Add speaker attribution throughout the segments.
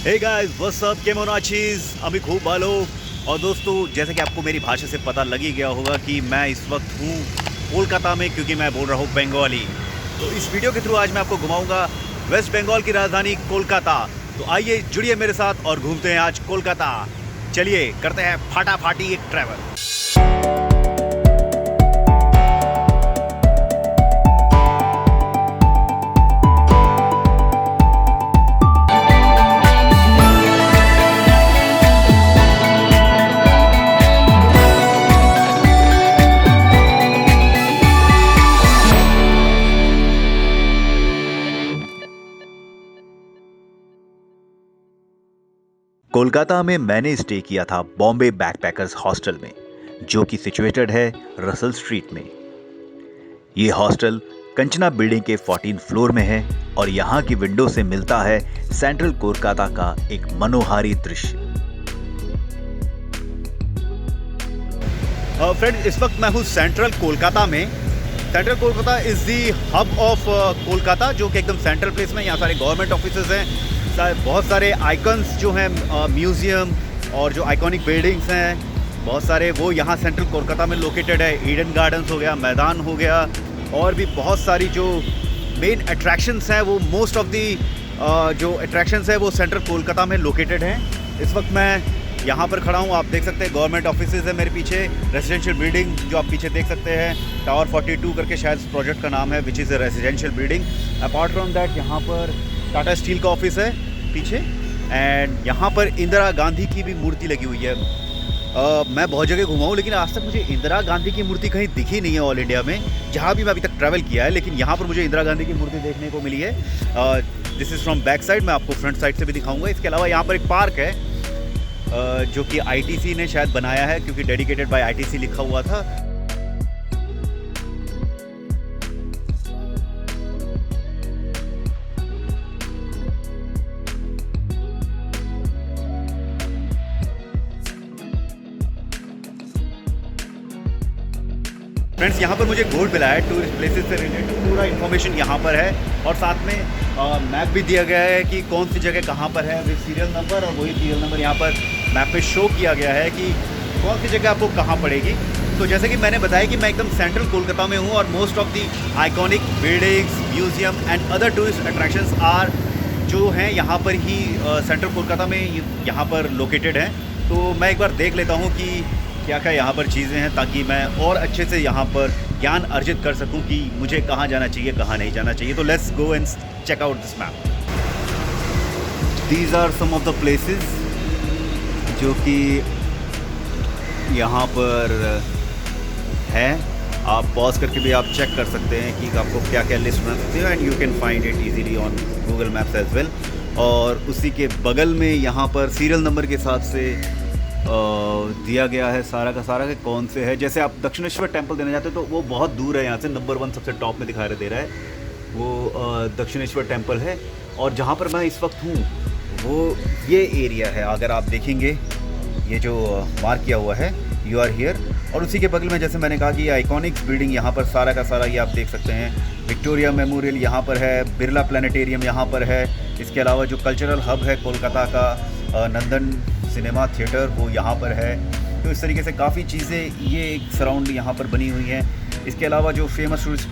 Speaker 1: हे guys what's up केमोनाचीज अभी खूब भालो। और दोस्तों जैसे कि आपको मेरी भाषा से पता लग ही गया होगा कि मैं इस वक्त हूँ कोलकाता में, क्योंकि मैं बोल रहा हूँ बंगाली। तो इस वीडियो के थ्रू आज मैं आपको घुमाऊंगा वेस्ट बंगाल की राजधानी कोलकाता। तो आइए जुड़िए मेरे साथ और घूमते हैं आज कोलकाता। चलिए करते हैं फाटाफाटी एक ट्रैवल। कोलकाता में मैंने स्टे किया था बॉम्बे बैकपैकर्स हॉस्टल में, जो कि सिचुएटेड है रसल स्ट्रीट में। ये हॉस्टल कंचना बिल्डिंग के 14 फ्लोर में है और यहाँ की विंडो से मिलता है सेंट्रल कोलकाता का एक मनोहारी दृश्य। फ्रेंड्स, इस वक्त मैं हूँ सेंट्रल कोलकाता में। Central Kolkata is the hub of Kolkata, जो कि एकदम सेंट्रल प्लेस में। यहाँ सारे गवर्नमेंट ऑफिसेज हैं, बहुत सारे आइकन्स जो हैं, म्यूज़ियम और जो आइकॉनिक बिल्डिंग्स हैं बहुत सारे, वो यहाँ सेंट्रल कोलकाता में लोकेटेड है। ईडन गार्डन्स हो गया, मैदान हो गया, और भी बहुत सारी जो मेन अट्रैक्शंस हैं, वो मोस्ट ऑफ दी जो अट्रैक्शंस है वो सेंट्रल कोलकाता में लोकेटेड हैं। इस वक्त मैं यहाँ पर खड़ा हूँ, आप देख सकते हैं गवर्नमेंट ऑफिसेज है मेरे पीछे। रेजिडेंशियल बिल्डिंग जो आप पीछे देख सकते हैं, टावर 42 करके शायद प्रोजेक्ट का नाम है, which is a residential building. Apart from that यहाँ पर टाटा स्टील का ऑफिस है पीछे, एंड यहाँ पर इंदिरा गांधी की भी मूर्ति लगी हुई है। मैं बहुत जगह घुमा हूँ, लेकिन आज तक मुझे इंदिरा गांधी की मूर्ति कहीं दिखी नहीं है ऑल इंडिया में, जहाँ भी मैं अभी तक ट्रैवल किया है। लेकिन यहाँ पर मुझे इंदिरा गांधी की मूर्ति देखने को मिली है। This is from back side, मैं आपको फ्रंट साइड से भी दिखाऊंगा। इसके अलावा यहाँ पर एक पार्क है जो कि आईटीसी ने शायद बनाया है, क्योंकि डेडिकेटेड बाय आईटीसी लिखा हुआ था। फ्रेंड्स, यहाँ पर मुझे गोल्ड मिला है टूरिस्ट प्लेसेस से रिलेटेड, पूरा इन्फॉर्मेशन यहाँ पर है, और साथ में मैप भी दिया गया है कि कौन सी जगह कहाँ पर है, विद सीरियल नंबर। और वही सीरियल नंबर यहाँ पर मैप पे शो किया गया है कि कौन सी जगह आपको कहाँ पड़ेगी। तो जैसे कि मैंने बताया कि मैं एकदम सेंट्रल कोलकाता में हूँ, और most of the iconic buildings, museum and other tourist attractions are जो हैं यहाँ पर ही सेंट्रल कोलकाता में यहाँ पर लोकेटेड हैं। तो मैं एक बार देख लेता हूँ कि क्या क्या यहाँ पर चीज़ें हैं, ताकि मैं और अच्छे से यहाँ पर ज्ञान अर्जित कर सकूँ कि मुझे कहाँ जाना चाहिए, कहाँ नहीं जाना चाहिए। तो let's go and check out this map. These are some of the places जो कि यहाँ पर है। आप पॉज करके भी आप चेक कर सकते हैं कि आपको क्या क्या लिस्ट बना सकते हो, and you can find it easily on Google maps as well. और उसी के बगल में यहाँ पर सीरियल नंबर के हिसाब से दिया गया है सारा का सारा कि कौन से है। जैसे आप दक्षिणेश्वर टेम्पल देना चाहते हो तो वो बहुत दूर है यहाँ से, नंबर 1 सबसे टॉप में दिखाई दे रहा है, वो दक्षिणेश्वर टेम्पल है। और जहाँ पर मैं इस वक्त हूँ वो ये एरिया है, अगर आप देखेंगे ये जो मार्क किया हुआ है, यू आर हियर। और उसी के बगल में जैसे मैंने कहा कि ये आइकॉनिक बिल्डिंग यहाँ पर सारा का सारा ये आप देख सकते हैं। विक्टोरिया मेमोरियल यहाँ पर है, बिरला प्लानिटेरियम यहाँ पर है। इसके अलावा जो कल्चरल हब है कोलकाता का, नंदन सिनेमा थिएटर, वो यहाँ पर है। तो इस तरीके से काफ़ी चीज़ें ये एक सराउंड यहाँ पर बनी हुई हैं। इसके अलावा जो फेमस टूरिस्ट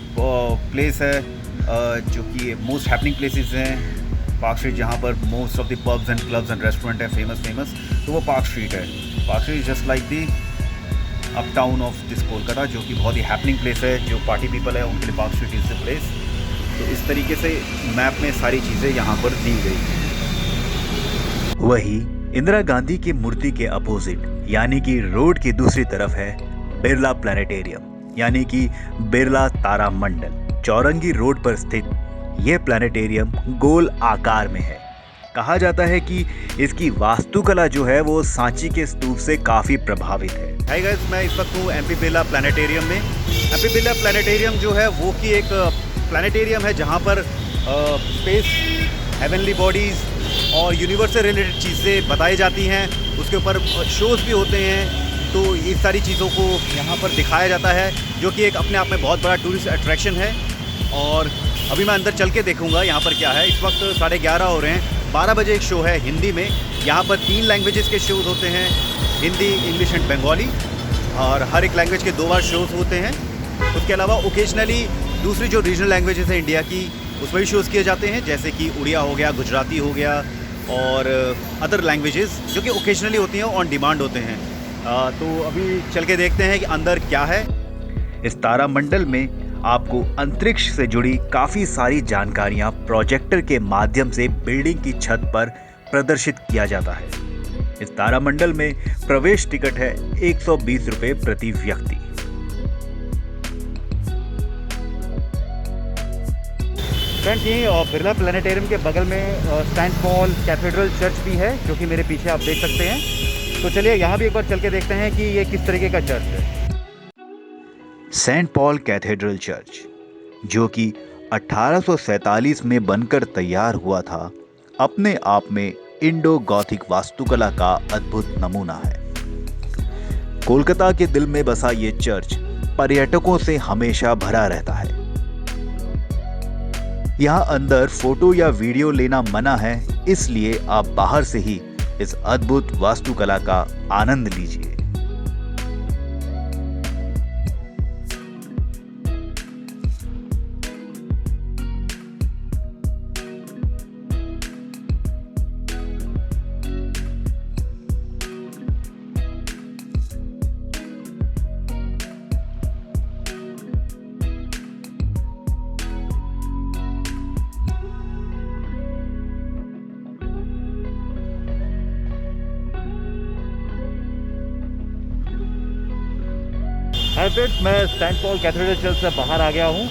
Speaker 1: प्लेस है, जो कि मोस्ट हैपनिंग प्लेसेस हैं, पार्क स्ट्रीट, जहाँ पर most of the pubs and clubs and restaurant है फेमस, तो वो पार्क स्ट्रीट है। Park street just like the up town of this Kolkata, जो कि बहुत ही हैपनिंग प्लेस है। जो पार्टी पीपल है उनके लिए park street is the place. तो इस तरीके से मैप में सारी चीज़ें यहाँ पर दी गई। वही इंदिरा गांधी की मूर्ति के अपोजिट, यानी कि रोड की दूसरी तरफ है बिरला प्लानिटेरियम, यानी कि बिरला तारा मंडल। चौरंगी रोड पर स्थित यह प्लानिटेरियम गोल आकार में है। कहा जाता है कि इसकी वास्तुकला जो है वो सांची के स्तूप से काफ़ी प्रभावित है। हाय गाइस, मैं इस वक्त हूँ एमपी बिरला प्लानिटेरियम में। एमपी बिरला प्लानिटेरियम जो है वो कि एक प्लानिटेरियम है जहाँ पर स्पेस, हेवनली बॉडीज़ और यूनिवर्स से रिलेटेड चीज़ें बताई जाती हैं। उसके ऊपर शोज़ भी होते हैं। तो इस सारी चीज़ों को यहाँ पर दिखाया जाता है, जो कि एक अपने आप में बहुत बड़ा टूरिस्ट अट्रैक्शन है। और अभी मैं अंदर चल के देखूँगा यहाँ पर क्या है। इस वक्त 11:30 हो रहे हैं, 12 बजे एक शो है हिंदी में। यहाँ पर 3 लैंग्वेजेस के शोज़ होते हैं, हिंदी, इंग्लिश एंड बंगाली, और हर एक लैंग्वेज के 2 बार शोज़ होते हैं। उसके अलावा ओकेजनली दूसरी जो रीजनल लैंग्वेजेस हैं इंडिया की, उसमें भी शोज़ किए जाते हैं, जैसे कि उड़िया हो गया, गुजराती हो गया और अदर लैंग्वेजेस जो कि ओकेजनली होती हैं, ऑन डिमांड होते हैं। तो अभी चल के देखते हैं कि अंदर क्या है। इस तारामंडल में आपको अंतरिक्ष से जुड़ी काफ़ी सारी जानकारियां प्रोजेक्टर के माध्यम से बिल्डिंग की छत पर प्रदर्शित किया जाता है। इस तारामंडल में प्रवेश टिकट है 120 रुपये प्रति व्यक्ति। फ्रेंड्स, ये बिरला प्लानिटेरियम के बगल में सेंट पॉल कैथेड्रल चर्च भी है, जो कि मेरे पीछे आप देख सकते हैं। तो चलिए यहाँ भी एक बार चल के देखते हैं कि ये किस तरीके का चर्च है। सेंट पॉल कैथेड्रल चर्च, जो कि 1847 में बनकर तैयार हुआ था, अपने आप में इंडो गॉथिक वास्तुकला का अद्भुत नमूना है। कोलकाता के दिल में बसा ये चर्च पर्यटकों से हमेशा भरा रहता है। यहाँ अंदर फोटो या वीडियो लेना मना है, इसलिए आप बाहर से ही इस अद्भुत वास्तुकला का आनंद लीजिए। फ्रेंड्स, मैं सेंट पॉल कैथेड्रल चर्च से बाहर आ गया हूँ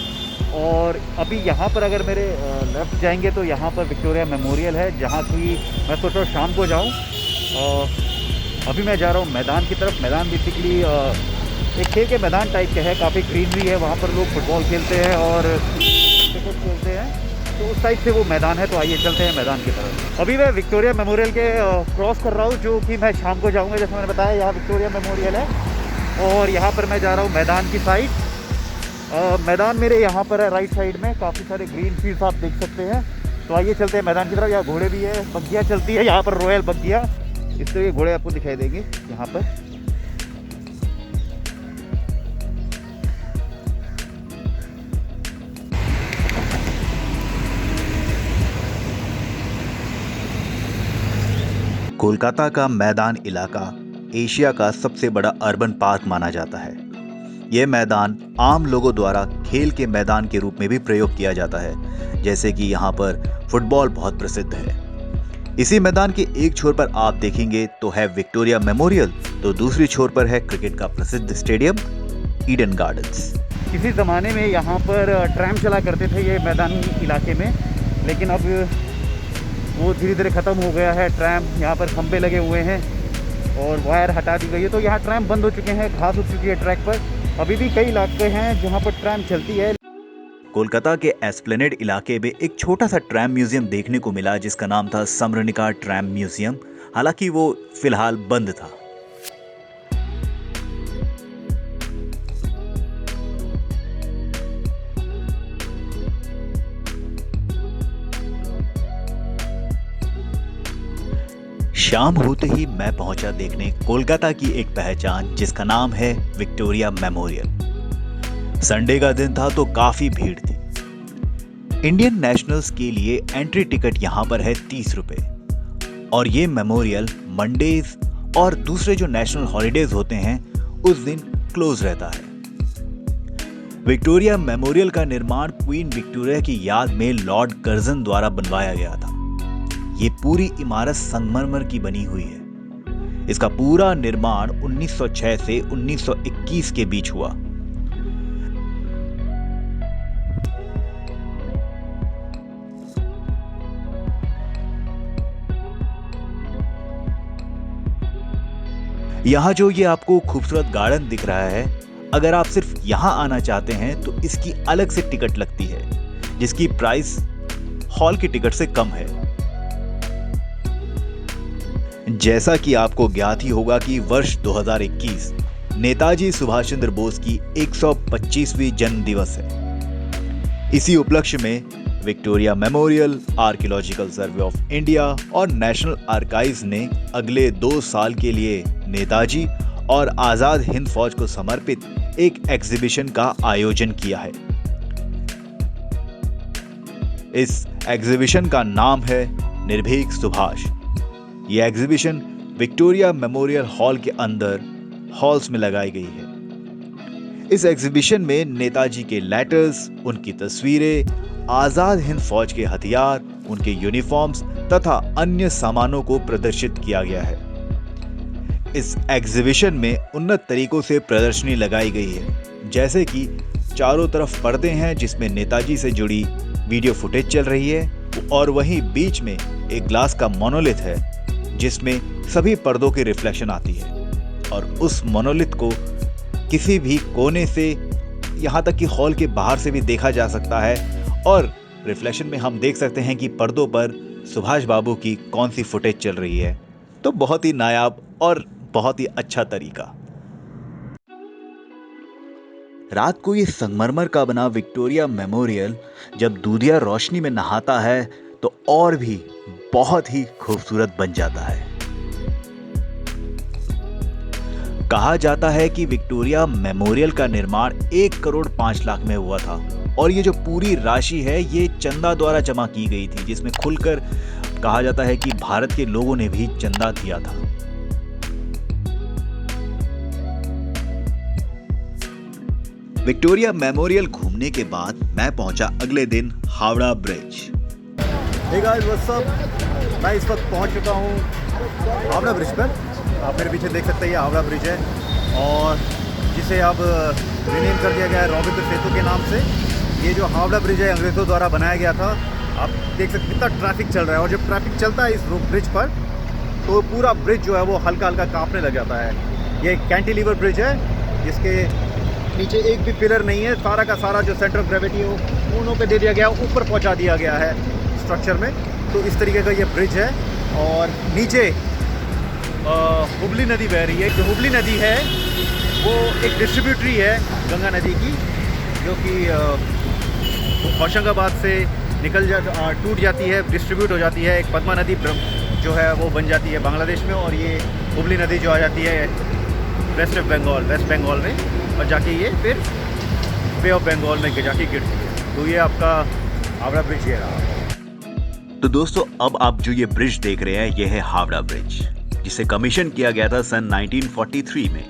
Speaker 1: और अभी यहाँ पर अगर मेरे लेफ्ट जाएंगे तो यहाँ पर विक्टोरिया मेमोरियल है, जहाँ की मैं सोच रहा हूँ शाम को जाऊँ। अभी मैं जा रहा हूँ मैदान की तरफ। मैदान बेसिकली एक खेल के मैदान टाइप के है, काफ़ी ग्रीनरी है, वहाँ पर लोग फुटबॉल खेलते हैं और क्रिकेट खेलते हैं, तो उस टाइप से वो मैदान है। तो आइए चलते हैं मैदान की तरफ। अभी मैं विक्टोरिया मेमोरियल के क्रॉस कर रहा हूँ, जो कि मैं शाम को जाऊँगा। जैसे मैंने बताया, यहाँ विक्टोरिया मेमोरियल है और यहाँ पर मैं जा रहा हूँ मैदान की साइड। मैदान मेरे यहाँ पर है राइट साइड में, काफ़ी सारे ग्रीन फील्ड्स आप देख सकते हैं। तो आइए चलते हैं मैदान की तरफ। यहाँ घोड़े भी है, बग्गियाँ चलती है यहाँ पर, रॉयल बग्गियाँ, इसलिए ये घोड़े आपको दिखाई देंगे यहाँ पर। कोलकाता का मैदान इलाका एशिया का सबसे बड़ा अर्बन पार्क माना जाता है। यह मैदान आम लोगों द्वारा खेल के मैदान के रूप में भी प्रयोग किया जाता है, जैसे कि यहाँ पर फुटबॉल बहुत प्रसिद्ध है। इसी मैदान के एक छोर पर आप देखेंगे तो है विक्टोरिया मेमोरियल, तो दूसरी छोर पर है क्रिकेट का प्रसिद्ध स्टेडियम ईडन गार्डन्स। किसी ज़माने में यहाँ पर ट्रैम चला करते थे ये मैदानी इलाके में, लेकिन अब वो धीरे धीरे ख़त्म हो गया है। ट्रैम यहाँ पर खंभे लगे हुए हैं और वायर हटा दी गई है, तो यहाँ ट्रैम बंद हो चुके हैं, घास उग चुकी है ट्रैक पर। अभी भी कई इलाके हैं जहाँ पर ट्रैम चलती है। कोलकाता के एस्प्लेनेड इलाके में एक छोटा सा ट्रैम म्यूजियम देखने को मिला, जिसका नाम था समरनिका ट्रैम म्यूजियम। हालांकि वो फिलहाल बंद था। शाम होते ही मैं पहुंचा देखने कोलकाता की एक पहचान, जिसका नाम है विक्टोरिया मेमोरियल। संडे का दिन था तो काफी भीड़ थी। इंडियन नेशनल्स के लिए एंट्री टिकट यहां पर है 30 रुपए और ये मेमोरियल मंडेज और दूसरे जो नेशनल हॉलिडेज होते हैं उस दिन क्लोज रहता है। विक्टोरिया मेमोरियल का निर्माण क्वीन विक्टोरिया की याद में लॉर्ड कर्जन द्वारा बनवाया गया था। ये पूरी इमारत संगमरमर की बनी हुई है। इसका पूरा निर्माण 1906 से 1921 के बीच हुआ। यहाँ जो ये आपको खूबसूरत गार्डन दिख रहा है, अगर आप सिर्फ यहाँ आना चाहते हैं तो इसकी अलग से टिकट लगती है, जिसकी प्राइस हॉल की टिकट से कम है। जैसा कि आपको ज्ञात ही होगा कि वर्ष 2021 नेताजी सुभाष चंद्र बोस की 125वीं जन्म दिवस है। इसी उपलक्ष्य में
Speaker 2: Victoria memorial, archaeological survey of India और नेशनल आर्काइव्स ने अगले 2 साल के लिए नेताजी और आजाद हिंद फौज को समर्पित एक एग्जीबिशन का आयोजन किया है। इस एग्जीबिशन का नाम है निर्भीक सुभाष। यह एग्जीबिशन विक्टोरिया मेमोरियल हॉल के अंदर हॉल्स में लगाई गई है। इस एग्जीबिशन में नेताजी के लेटर्स, उनकी तस्वीरें, आजाद हिंद फौज के हथियार, उनके यूनिफॉर्म्स तथा अन्य सामानों को प्रदर्शित किया गया है। इस एग्जीबिशन में उन्नत तरीकों से प्रदर्शनी लगाई गई है, जैसे कि चारों तरफ पर्दे हैं जिसमें नेताजी से जुड़ी वीडियो फुटेज चल रही है और वहीं बीच में एक ग्लास का मोनोलिथ है जिसमें सभी पर्दों की रिफ्लेक्शन आती है और उस मोनोलिथ को किसी भी कोने से यहाँ तक कि हॉल के बाहर से भी देखा जा सकता है और रिफ्लेक्शन में हम देख सकते हैं कि पर्दों पर सुभाष बाबू की कौन सी फुटेज चल रही है। तो बहुत ही नायाब और बहुत ही अच्छा तरीका। रात को ये संगमरमर का बना विक्टोरिया मेमोरियल जब दूधिया रोशनी में नहाता है तो और भी बहुत ही खूबसूरत बन जाता है। कहा जाता है कि विक्टोरिया मेमोरियल का निर्माण 1 करोड़ 5 लाख में हुआ था और ये जो पूरी राशि है ये चंदा द्वारा जमा की गई थी, जिसमें खुलकर कहा जाता है कि भारत के लोगों ने भी चंदा दिया था। विक्टोरिया मेमोरियल घूमने के बाद मैं पहुंचा अगले दिन Howrah bridge.
Speaker 1: Hey guys, what's up. मैं इस वक्त पहुंच चुका हूं हावड़ा ब्रिज पर। आप मेरे पीछे देख सकते हैं ये हावड़ा ब्रिज है और जिसे अब रिनेम कर दिया गया है रविंद्र सेतु के नाम से। ये जो हावड़ा ब्रिज है अंग्रेज़ों द्वारा बनाया गया था। आप देख सकते हैं कितना ट्रैफिक चल रहा है और जब ट्रैफिक चलता है इस ब्रिज पर तो पूरा ब्रिज जो है वो हल्का हल्का कांपने लग जाता है। ये एक कैंटिलीवर ब्रिज है जिसके नीचे एक भी पिलर नहीं है। सारा का सारा जो सेंटर ऑफ ग्रेविटी है वो कोनों पे दे दिया गया, ऊपर पहुंचा दिया गया है स्ट्रक्चर में। तो इस तरीके का ये ब्रिज है और नीचे हुबली नदी बह रही है। जो हुबली नदी है वो एक डिस्ट्रीब्यूटरी है गंगा नदी की, जो कि होशंगाबाद से टूट जाती है, डिस्ट्रीब्यूट हो जाती है। एक पद्मा नदी जो है वो बन जाती है बांग्लादेश में और ये हुबली नदी जो आ जाती है वेस्ट बंगाल में और जाके ये फिर बे ऑफ बंगाल में जाके गिरती है। तो ये आपका हावड़ा ब्रिज ये रहा।
Speaker 2: तो दोस्तों, अब आप जो ये ब्रिज देख रहे हैं ये है हावड़ा ब्रिज, जिसे कमीशन किया गया था सन 1943 में।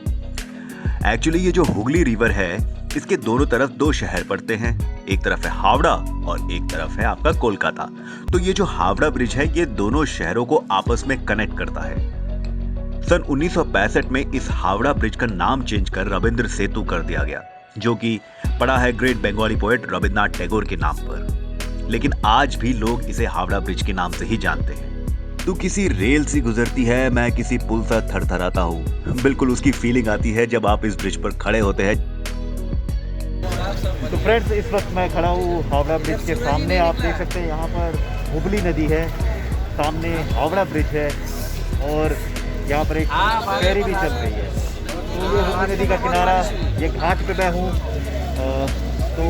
Speaker 2: एक्चुअली ये जो हुगली रिवर है इसके दोनों तरफ 2 शहर पड़ते हैं। एक तरफ है हावड़ा और एक तरफ है आपका कोलकाता। तो ये जो हावड़ा ब्रिज है ये दोनों शहरों को आपस में कनेक्ट करता है। सन 1965 में इस हावड़ा ब्रिज का नाम चेंज कर रविंद्र सेतु कर दिया गया, जो कि पड़ा है ग्रेट बंगाली पोएट रविन्द्रनाथ टैगोर के नाम पर। लेकिन आज भी लोग इसे हावड़ा ब्रिज के नाम से ही जानते हैं। तू किसी रेल सी गुजरती है, मैं किसी पुल सा थरथराता हूँ। बिल्कुल उसकी फीलिंग आती है जब आप इस ब्रिज पर खड़े होते हैं।
Speaker 1: तो फ्रेंड्स, इस वक्त मैं खड़ा हूँ हावड़ा ब्रिज के सामने। आप देख सकते हैं यहाँ पर हुबली नदी है, सामने हावड़ा ब्रिज है और यहाँ पर एक फेरी भी चल रही है। तो ये हुबली नदी का किनारा, ये घाट पे मैं हूँ। तो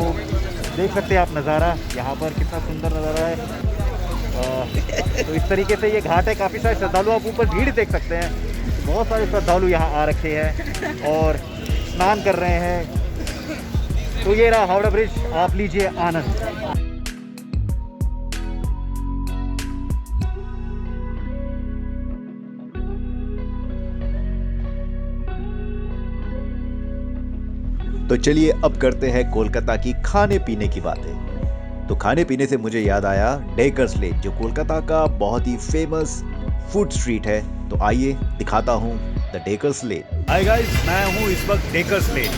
Speaker 1: देख सकते हैं आप नज़ारा यहाँ पर, कितना सुंदर नज़ारा है। तो इस तरीके से ये घाट है। काफ़ी सारे श्रद्धालु, आप ऊपर भीड़ देख सकते हैं। बहुत सारे श्रद्धालु यहाँ आ रखे हैं और स्नान कर रहे हैं। तो ये रहा हावड़ा ब्रिज, आप लीजिए आनंद।
Speaker 2: तो चलिए अब करते हैं कोलकाता की खाने पीने की बातें। तो खाने पीने से मुझे याद आया डेकर्स लेन, जो कोलकाता का बहुत ही फेमस फूड स्ट्रीट है। तो आइए दिखाता हूँ द डेकर्स लेन।
Speaker 1: हाय गाइस, मैं हूँ इस वक्त डेकर्स लेन।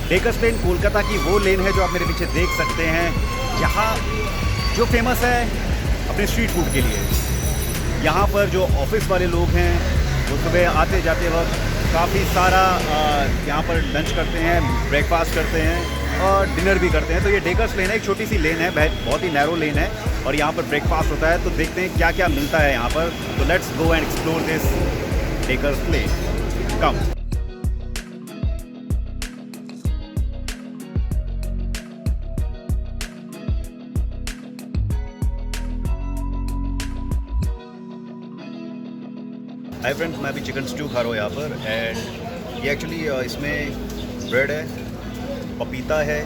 Speaker 1: डेकर्स लेन कोलकाता की वो लेन है जो आप मेरे पीछे देख सकते हैं, यहाँ जो फेमस है अपने स्ट्रीट फूड के लिए। यहाँ पर जो ऑफिस वाले लोग हैं वो सुबह आते जाते वक्त काफ़ी सारा यहाँ पर लंच करते हैं, ब्रेकफास्ट करते हैं और डिनर भी करते हैं। तो ये डेकर्स लेन है, एक छोटी सी लेन है, बहुत ही नैरो लेन है और यहाँ पर ब्रेकफास्ट होता है। तो देखते हैं क्या क्या मिलता है यहाँ पर। तो let's go and explore this Deckers Lane. Come. Hi friends, मैं अभी चिकन स्ट्यू खा रहा हूँ यहाँ पर। एंड ये एक्चुअली इसमें ब्रेड है, पपीता है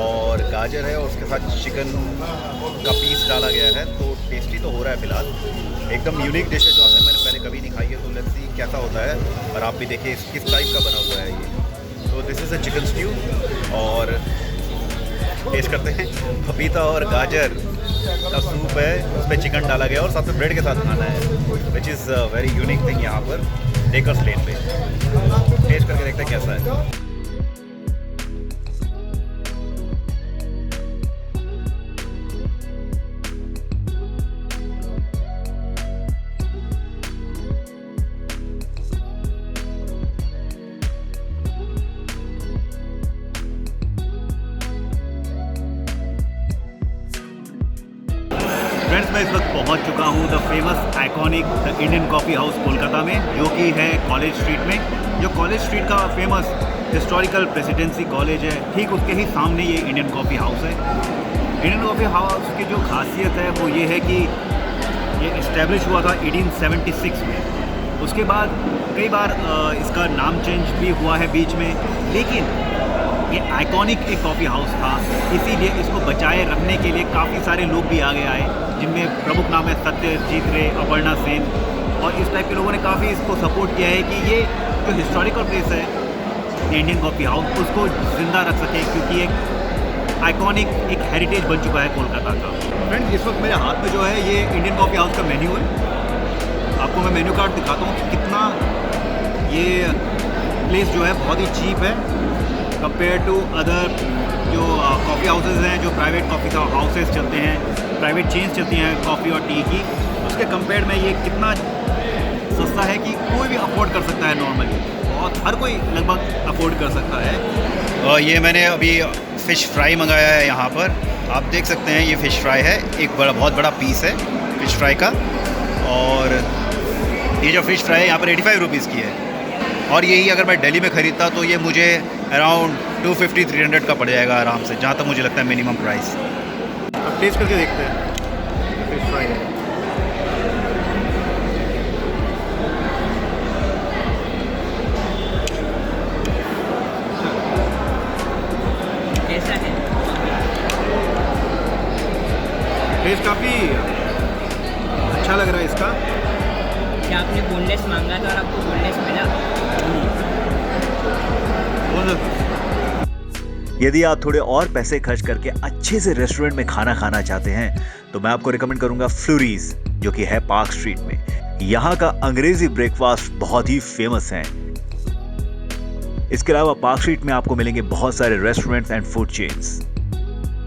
Speaker 1: और गाजर है और उसके साथ चिकन का पीस डाला गया है। तो टेस्टी तो हो रहा है फ़िलहाल। एकदम यूनिक डिश है जो आपने मैंने पहले कभी नहीं खाई है। तो लेट्स सी कैसा होता है और आप भी देखिए किस टाइप का बना हुआ है ये। तो this is a chicken stew और टेस्ट करते हैं। पपीता और गाजर का सूप है, उसमें चिकन डाला गया और साथ में ब्रेड के साथ खाना है, which is very unique thing यहाँ पर टेकर्स लेन पे। टेस्ट करके देखते हैं कैसा है। फ्रेंड्स, मैं इस वक्त पहुंच चुका हूं the famous iconic the Indian coffee house Kolkata में, जो कि है कॉलेज स्ट्रीट में। जो कॉलेज स्ट्रीट का फेमस हिस्टोरिकल प्रेसिडेंसी कॉलेज है, ठीक उसके ही सामने ये इंडियन कॉफ़ी हाउस है। इंडियन कॉफ़ी हाउस की जो खासियत है वो ये है कि ये इस्टेब्लिश हुआ था 1876 में। उसके बाद कई बार इसका नाम चेंज भी हुआ है बीच में, लेकिन ये आइकॉनिक एक कॉफ़ी हाउस था, इसीलिए इसको बचाए रखने के लिए काफ़ी सारे लोग भी आगे आए, जिनमें प्रमुख नाम है सत्यजीत रे, अपर्णा सेन और इस टाइप के लोगों ने काफ़ी इसको सपोर्ट किया है कि ये जो हिस्टोरिकल प्लेस है इंडियन कॉफ़ी हाउस, उसको ज़िंदा रख सके, क्योंकि एक आइकॉनिक एक हेरिटेज बन चुका है कोलकाता का। फ्रेंड्स, इस वक्त मेरे हाथ में जो है ये इंडियन कॉफ़ी हाउस का मेन्यू है। आपको मैं मेन्यू कार्ड दिखाता हूँ कि कितना ये प्लेस जो है बहुत ही चीप है कंपेयर टू अदर जो कॉफ़ी हाउसेज हैं, जो प्राइवेट कॉफ़ी हाउसेज चलते हैं, प्राइवेट चेन्स चलती हैं कॉफ़ी और टी की, उसके कंपेयर में ये कितना सस्ता है कि कोई भी अफोर्ड कर सकता है नॉर्मली, और हर कोई लगभग अफोर्ड कर सकता है। और ये मैंने अभी फ़िश फ्राई मंगाया है यहाँ पर, आप देख सकते हैं ये फ़िश फ्राई है, एक बहुत बड़ा पीस है फ़िश फ्राई का। और ये जो फ़िश फ्राई है यहाँ पर 85 रुपीज़ की है, और यही अगर मैं दिल्ली में ख़रीदता तो ये मुझे अराउंड 250-300 का पड़ जाएगा आराम से, जहाँ तक मुझे लगता है मिनिमम प्राइस। अब टेस्ट करके देखते हैं फिश फ्राई है।
Speaker 3: कैसा है?
Speaker 1: टेस्ट काफ़ी अच्छा लग रहा है इसका।
Speaker 3: क्या आपने बोनलेस मांगा था और आपको बोनलेस मिला?
Speaker 2: यदि आप थोड़े और पैसे खर्च करके अच्छे से रेस्टोरेंट में खाना खाना चाहते हैं तो मैं आपको रिकमेंड करूंगा फ्लोरीज, जो कि है पार्क स्ट्रीट में। यहाँ का अंग्रेजी ब्रेकफास्ट बहुत ही फेमस है। इसके अलावा पार्क स्ट्रीट में आपको मिलेंगे बहुत सारे restaurants and food chains.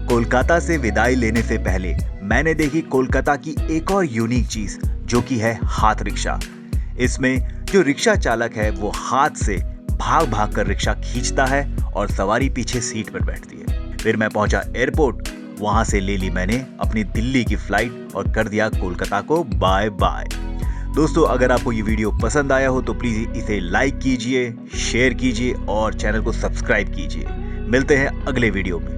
Speaker 2: Kolkata से विदाई लेने से पहले मैंने देखी कोलकाता की एक और यूनिक चीज, जो कि है हाथ रिक्शा। इसमें जो रिक्शा चालक है वो हाथ से भाग भाग कर रिक्शा खींचता है और सवारी पीछे सीट पर बैठती है। फिर मैं पहुंचा एयरपोर्ट, वहां से ले ली मैंने अपनी दिल्ली की फ्लाइट और कर दिया कोलकाता को बाय बाय। दोस्तों, अगर आपको ये वीडियो पसंद आया हो तो प्लीज इसे लाइक कीजिए, शेयर कीजिए और चैनल को सब्सक्राइब कीजिए। मिलते हैं अगले वीडियो में।